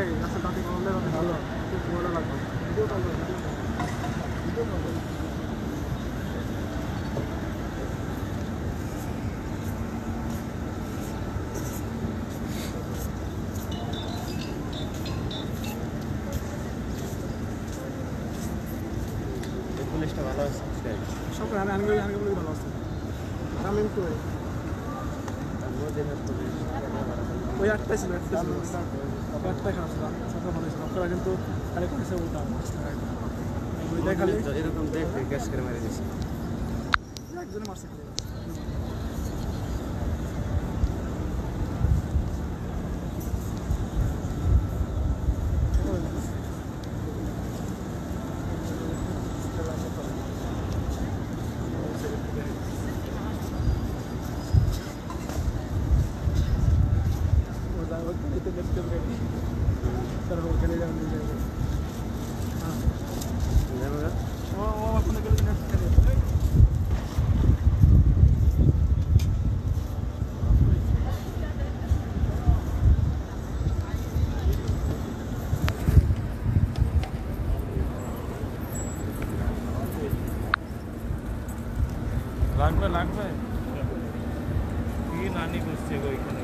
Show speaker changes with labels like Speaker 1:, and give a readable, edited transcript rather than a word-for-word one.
Speaker 1: এই রাস্তা দাঁড়িয়ে করলে ভালো খুব ভালো লাগবে ভিডিও কল করো ভিডিও কল করো
Speaker 2: পুলিশটা ভালো আছে
Speaker 1: সব আমি বলি ভালো আছে আমি তো ওই একটা ছিল একটা খারাপ ছিল সবটা ভালো ছিল আপনারা কিন্তু খালি করেছে ওটা ওইটাই খালি
Speaker 2: এরকম দেখতে গ্যাস করে মেরে দিয়েছে
Speaker 1: একজনে মারছে খালি
Speaker 3: লাগবে কি নানি করছে ওইখানে